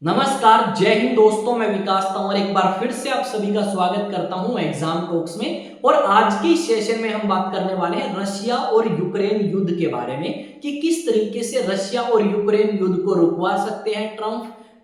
नमस्कार, जय हिंद दोस्तों। मैं विकास तंवर एक बार फिर से आप सभी का स्वागत करता हूं एग्जाम टॉक्स में। और आज की सेशन में हम बात करने वाले हैं रशिया और यूक्रेन युद्ध के बारे में कि किस तरीके से रशिया और यूक्रेन युद्ध को रुकवा सकते हैं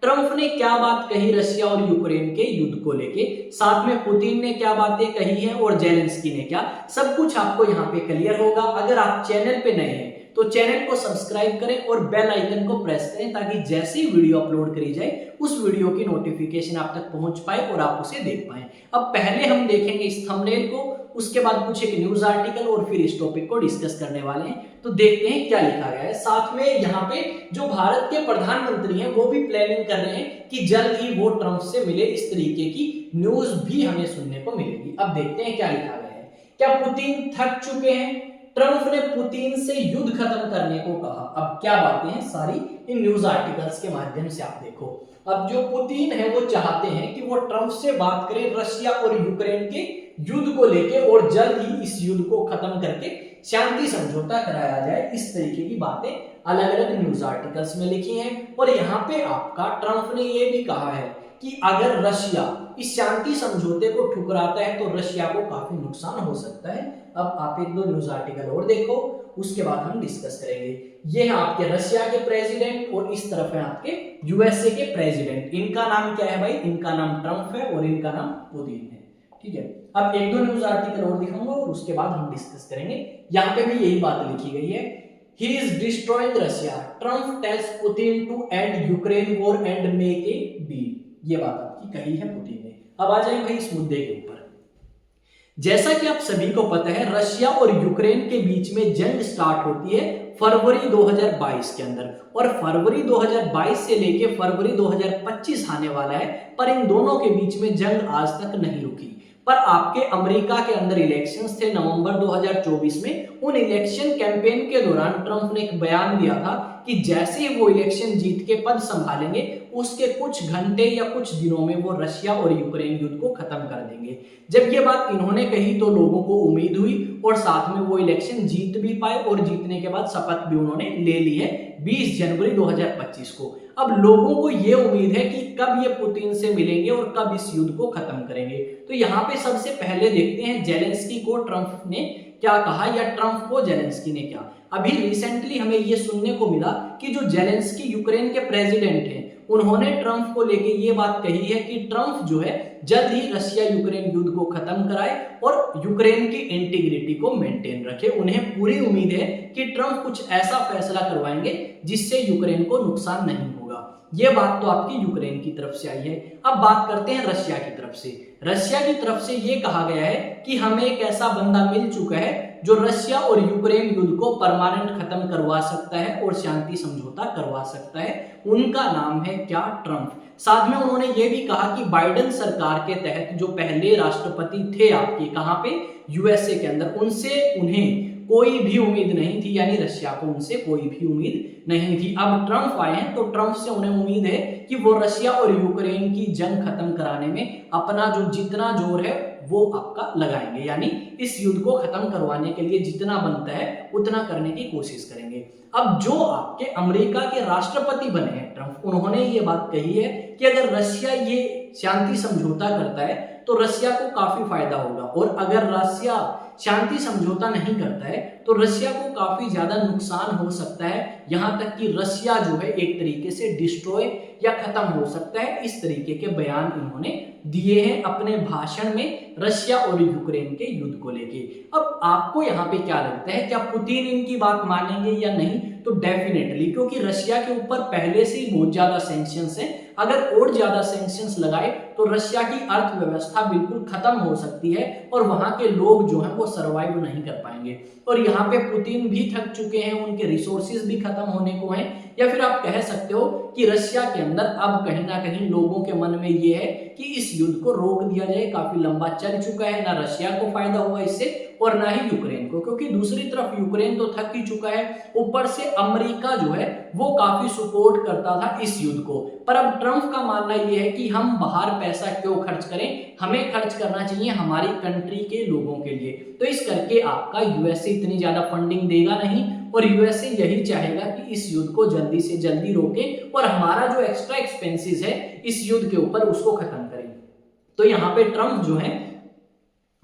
ट्रंप ने क्या बात कही रशिया और यूक्रेन के युद्ध को लेके, साथ में पुतिन ने क्या बातें कही हैं और जेलेंस्की ने क्या, सब कुछ आपको यहाँ पे क्लियर होगा। अगर आप चैनल पे नए हैं तो चैनल को सब्सक्राइब करें और बेल आइकन को प्रेस करें ताकि जैसे ही वीडियो अपलोड करी जाए उस वीडियो की नोटिफिकेशन आप तक पहुंच पाए और आप उसे देख पाए। अब पहले हम देखेंगे इस थंबनेल को, उसके बाद कुछ एक न्यूज आर्टिकल और फिर इस टॉपिक को डिस्कस करने वाले हैं। तो देखते हैं क्या लिखा गया है। साथ में यहाँ पे जो भारत के प्रधानमंत्री हैं वो भी प्लानिंग कर रहे हैं कि जल्द ही वो ट्रंप से मिले, इस तरीके की न्यूज भी हमें सुनने को मिलेगी। अब देखते हैं क्या लिखा गया है। क्या पुतिन थक चुके हैं? ट्रंप ने पुतिन से युद्ध खत्म करने को कहा। अब क्या बातें हैं सारी इन न्यूज आर्टिकल्स के माध्यम से आप देखो। अब जो पुतिन है वो चाहते हैं कि वो ट्रंप से बात करें रशिया और यूक्रेन के युद्ध को लेके और जल्द ही इस युद्ध को खत्म करके शांति समझौता कराया जाए। इस तरीके की बातें अलग अलग न्यूज आर्टिकल्स में लिखी हैं। और यहाँ पे आपका ट्रंप ने ये भी कहा है कि अगर रशिया इस शांति समझौते को ठुकराता है तो रशिया को काफी नुकसान हो सकता है। अब आप एक दो न्यूज आर्टिकल और देखो, उसके बाद हम डिस्कस करेंगे। ये है आपके रशिया के प्रेसिडेंट और इस तरफ है आपके यूएसए के प्रेसिडेंट। इनका नाम क्या है भाई? इनका नाम ट्रंप है और इनका नाम पुतिन है। ठीक है, अब एक दो न्यूज आर्टिकल और दिखाऊंगा और उसके बाद हम डिस्कस करेंगे। यहाँ पे भी यही बात लिखी गई है। He is destroying Russia. Trump tells Putin to end Ukraine war and make a deal. ये बात आपकी कही है पुतिन ने। अब आ जाएं भाई इस मुद्दे के ऊपर। जैसा कि आप सभी को पता है रशिया और यूक्रेन के बीच में जंग स्टार्ट होती है फरवरी 2022 के अंदर, और फरवरी 2022 से लेके फरवरी 2025 आने वाला है, पर इन दोनों के बीच में जंग आज तक नहीं रुकी। पर आपके अमेरिका के अंदर इलेक्शंस थे नवंबर 2024 में। उन इलेक्शन कैंपेन के दौरान ट्रंप ने एक बयान दिया था कि जैसे ही वो इलेक्शन जीत के पद संभालेंगे उसके कुछ घंटे या कुछ दिनों में वो रशिया और यूक्रेन युद्ध को खत्म कर देंगे। जब ये बात इन्होंने कही तो लोगों को उम्मीद हुई और साथ में वो इलेक्शन जीत भी पाए, और जीतने के बाद शपथ भी उन्होंने ले ली है 20 जनवरी 2025 को। अब लोगों को ये उम्मीद है कि कब ये पुतिन से मिलेंगे और कब इस युद्ध को खत्म करेंगे। तो यहाँ पे सबसे पहले देखते हैं जेलेंस्की को ट्रंप ने क्या कहा या ट्रंप को जेलेंस्की ने क्या। अभी रिसेंटली हमें ये सुनने को मिला कि जो जेलेंस्की यूक्रेन के प्रेसिडेंट हैं उन्होंने ट्रंप को लेके ये बात कही है कि ट्रंप जो है जल्द ही रशिया यूक्रेन युद्ध को खत्म कराए और यूक्रेन की इंटीग्रिटी को मेंटेन रखे। उन्हें पूरी उम्मीद है कि ट्रंप कुछ ऐसा फैसला करवाएंगे जिससे यूक्रेन को नुकसान नहीं होगा। ये बात तो आपकी यूक्रेन की तरफ से आई है। अब बात करते हैं रशिया की तरफ से। रशिया की तरफ से ये कहा गया है कि हमें एक ऐसा बंदा मिल चुका है जो रशिया और यूक्रेन युद्ध को परमानेंट खत्म करवा सकता है और शांति समझौता करवा सकता है। उनका नाम है क्या? ट्रंप। साथ में उन्होंने ये भी कहा कि बाइडेन सरकार के तहत जो पहले राष्ट्रपति थे आपके कहां पे, यूएसए के अंदर, उनसे उन्हें कोई भी उम्मीद नहीं थी, यानी रशिया को उनसे कोई भी उम्मीद नहीं थी। अब ट्रंप आए हैं तो ट्रंप से उन्हें उम्मीद है कि वो रशिया और यूक्रेन की जंग खत्म कराने में अपना जो जितना जोर है वो आपका लगाएंगे, यानी इस युद्ध को खत्म करवाने के लिए जितना बनता है उतना करने की कोशिश करेंगे। अब जो आपके अमेरिका के राष्ट्रपति बने हैं ट्रंप, उन्होंने ये बात कही है कि अगर रशिया ये शांति समझौता करता है तो रशिया को काफी फायदा होगा, और अगर रशिया शांति समझौता नहीं करता है तो रशिया को काफी ज्यादा नुकसान हो सकता है, यहां तक कि रशिया जो है एक तरीके से डिस्ट्रॉय या खत्म हो सकता है। इस तरीके के बयान इन्होंने दिए हैं अपने भाषण में रशिया और यूक्रेन के युद्ध को लेके। अब आपको यहाँ पे क्या लगता है, क्या पुतिन इनकी बात मानेंगे या नहीं? तो डेफिनेटली, क्योंकि रशिया के ऊपर पहले से ही बहुत ज्यादा सैंक्शंस हैं। अगर और ज्यादा सैंक्शंस लगाए तो रशिया की अर्थव्यवस्था बिल्कुल खत्म हो सकती है और वहां के लोग जो हैं वो सरवाइव नहीं कर पाएंगे। और यहाँ पे पुतिन भी थक चुके हैं, उनके रिसोर्सेज भी खत्म होने को हैं, या फिर आप कह सकते हो कि रशिया के अंदर अब कहीं ना कहीं लोगों के मन में ये है कि इस युद्ध को रोक दिया जाए। काफी लंबा चल चुका है, ना रशिया को फायदा हुआ इससे और ना ही यूक्रेन को, क्योंकि दूसरी तरफ यूक्रेन तो थक ही चुका है, ऊपर से अमेरिका जो है वो काफी सपोर्ट करता था इस युद्ध को। पर अब ट्रंप का मानना ये है कि हम बाहर पैसा क्यों खर्च करें, हमें खर्च करना चाहिए हमारी कंट्री के लोगों के लिए। तो इस करके आपका यूएसए इतनी ज्यादा फंडिंग देगा नहीं और यूएसए यही चाहेगा कि इस युद्ध को जल्दी से जल्दी रोके और हमारा जो एक्स्ट्रा एक्सपेंसेस है इस युद्ध के ऊपर उसको खत्म करें। तो यहाँ पे ट्रम्प जो है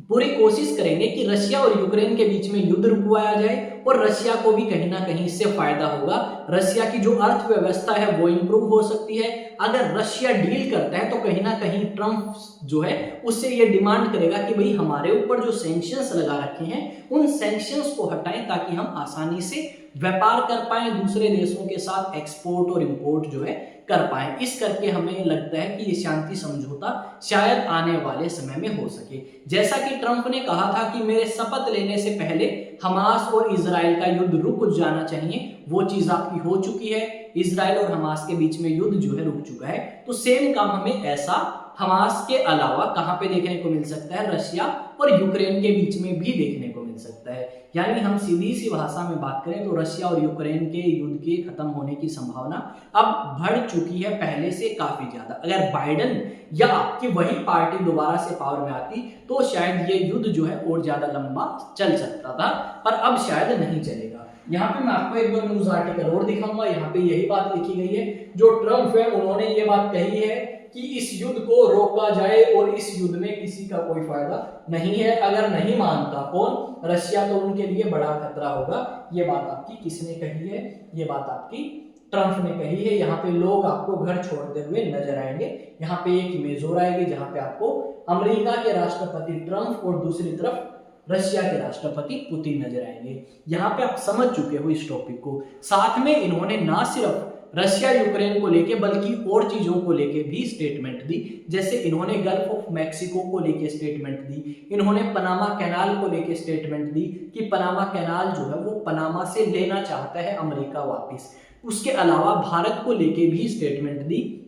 पूरी कोशिश करेंगे कि रशिया और यूक्रेन के बीच में युद्ध रुकवाया जाए और रशिया को भी कहीं ना कहीं इससे फायदा होगा। रशिया की जो अर्थव्यवस्था है वो इंप्रूव हो सकती है। अगर रशिया डील करता है तो कहीं ना कहीं ट्रम्प जो है उससे ये डिमांड करेगा कि भाई हमारे ऊपर जो सैंक्शंस लगा रखे हैं उन सैंक्शंस को हटाएं ताकि हम आसानी से व्यापार कर पाए, दूसरे देशों के साथ एक्सपोर्ट और इंपोर्ट जो है कर पाए। इस करके हमें लगता है कि ये शांति समझौता शायद आने वाले समय में हो सके। जैसा कि ट्रंप ने कहा था कि मेरे शपथ लेने से पहले हमास और इजराइल का युद्ध रुक जाना चाहिए, वो चीज आपकी हो चुकी है। इजराइल और हमास के बीच में युद्ध जो है रुक चुका है। तो सेम काम हमें ऐसा हमास के अलावा कहां पे देखने को मिल सकता है, रशिया और यूक्रेन के बीच में भी देखने को मिल सकता है। यानी हम सीधी सी भाषा में बात करें तो रशिया और यूक्रेन के युद्ध के खत्म होने की संभावना अब बढ़ चुकी है पहले से काफी ज्यादा। अगर बाइडेन या आपकी वही पार्टी दोबारा से पावर में आती तो शायद ये युद्ध जो है और ज्यादा लंबा चल सकता था, पर अब शायद नहीं चलेगा। यहाँ पे मैं आपको एक दो न्यूज आर्टिकल और दिखाऊंगा। यहाँ पे यही बात लिखी गई है, जो ट्रम्प है उन्होंने ये बात कही है कि इस युद्ध को रोका जाए और इस युद्ध में किसी का कोई फायदा नहीं है। अगर नहीं मानता कौन, रशिया, तो उनके लिए बड़ा खतरा होगा। ये बात आपकी किसने कही है? ये बात आपकी ट्रम्प ने कही है। यहाँ पे लोग आपको घर छोड़ते हुए नजर आएंगे। यहाँ पे एक इमेज और आएगी जहाँ पे आपको अमेरिका के राष्ट्रपति ट्रम्प और दूसरी तरफ रशिया के राष्ट्रपति पुतिन नजर आएंगे। यहाँ पे आप समझ चुके हो इस टॉपिक को। साथ में इन्होंने ना सिर्फ रशिया यूक्रेन को लेके बल्कि और चीजों को लेके भी स्टेटमेंट दी। जैसे इन्होंने गल्फ ऑफ मैक्सिको को लेके स्टेटमेंट दी, इन्होंने पनामा कैनाल को लेके स्टेटमेंट दी कि पनामा कैनाल जो है वो पनामा से लेना चाहता है अमेरिका वापस। उसके अलावा भारत को लेके भी स्टेटमेंट दी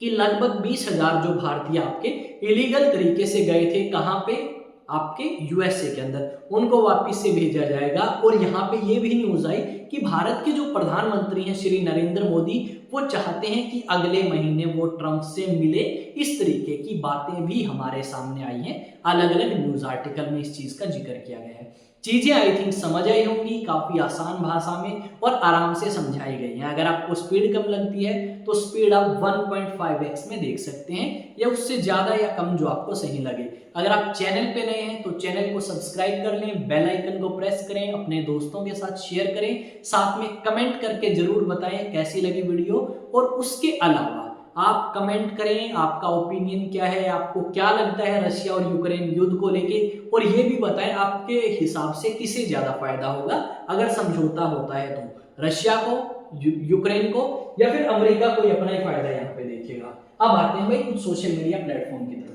कि लगभग 20,000 जो भारतीय आपके इलीगल तरीके से गए थे, कहां पे, आपके यूएसए के अंदर, उनको वापस से भेजा जाएगा। और यहाँ पे ये भी न्यूज आई कि भारत के जो प्रधानमंत्री हैं श्री नरेंद्र मोदी, वो चाहते हैं कि अगले महीने वो ट्रंप से मिले। इस तरीके की बातें भी हमारे सामने आई हैं। अलग अलग न्यूज आर्टिकल में इस चीज का जिक्र किया गया है। चीजें आई थिंक समझ आई होंगी, काफी आसान भाषा में और आराम से समझाई गई हैं। अगर आपको स्पीड कम लगती है तो स्पीड आप 1.5x में देख सकते हैं, या उससे ज्यादा या कम जो आपको सही लगे। अगर आप चैनल पे नए हैं तो चैनल को सब्सक्राइब कर लें, बेल आइकन को प्रेस करें, अपने दोस्तों के साथ शेयर करें, साथ में कमेंट करके जरूर बताएं कैसी लगी वीडियो। और उसके अलावा आप कमेंट करें आपका ओपिनियन क्या है, आपको क्या लगता है रशिया और यूक्रेन युद्ध को लेके, और ये भी बताएं आपके हिसाब से किसे ज्यादा फायदा होगा अगर समझौता होता है तो, रशिया को, यूक्रेन को, या फिर अमेरिका को अपना ही फायदा यहाँ पे देखेगा। अब आते हैं भाई कुछ सोशल मीडिया प्लेटफॉर्म की तरफ।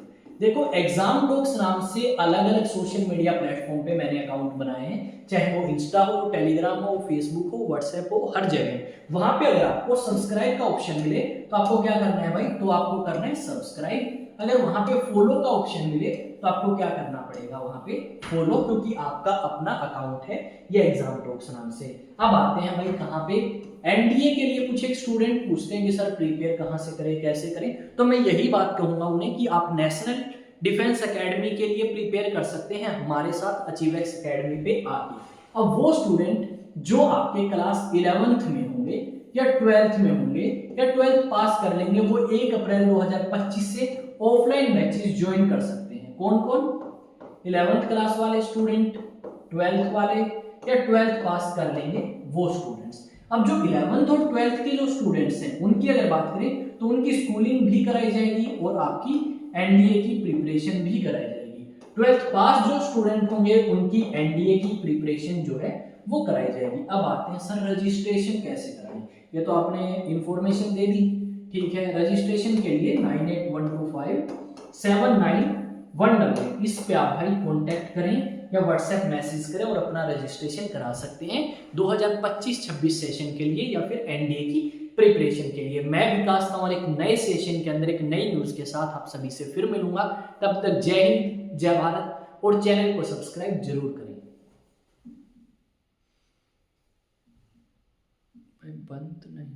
देखो, एग्जाम टॉक्स नाम से अलग अलग सोशल मीडिया प्लेटफॉर्म पे मैंने अकाउंट बनाए हैं, चाहे वो इंस्टा हो, टेलीग्राम हो, फेसबुक हो, व्हाट्सएप हो, हर जगह। वहां पे अगर आपको सब्सक्राइब का ऑप्शन मिले तो आपको क्या करना है भाई, तो आपको करना है सब्सक्राइब। अगर वहां पे फॉलो का ऑप्शन मिले तो आपको क्या करना पड़ेगा, वहां पे फॉलो, क्योंकि आपका अपना अकाउंट है ये एग्जाम टॉक्स नाम से। अब आते हैं भाई कहां पे, एनडीए के लिए कुछ एक स्टूडेंट पूछते हैं कि सर प्रिपेयर कहां से करें, कैसे करें, तो मैं यही बात कहूंगा उन्हें कि आप नेशनल डिफेंस एकेडमी के लिए प्रिपेयर कर सकते हैं हमारे साथ अचीवेक्स एकेडमी पे आके। अब वो स्टूडेंट जो आपके क्लास 11th में होंगे या 12th में होंगे या 12th पास कर लेंगे, वो 1 अप्रैल 2025 से ऑफलाइन बैचेस ज्वाइन कर सकते हैं। कौन कौन, 11th क्लास वाले स्टूडेंट, 12th वाले, या 12th पास कर लेंगे वो स्टूडेंट्स। अब जो 11th और 12th के जो स्टूडेंट्स हैं उनकी अगर बात करें तो उनकी स्कूलिंग भी कराई जाएगी और आपकी एनडीए की प्रिपरेशन भी कराई जाएगी। 12th पास जो स्टूडेंट होंगे उनकी एनडीए की प्रिपरेशन जो है वो कराई जाएगी। अब आते हैं सर रजिस्ट्रेशन कैसे कराएं, ये तो आपने इंफॉर्मेशन दे दी, ठीक है। रजिस्ट्रेशन के लिए 9812579188 इस पे आप भाई कांटेक्ट करें या व्हाट्सएप मैसेज करें और अपना रजिस्ट्रेशन करा सकते हैं 2025-26 सेशन के लिए या फिर एनडीए की प्रिपरेशन के लिए। मैं विकास तंवर एक नए सेशन के अंदर एक नई न्यूज के साथ आप सभी से फिर मिलूंगा। तब तक जय हिंद, जय भारत, और चैनल को सब्सक्राइब जरूर करें। बंद नहीं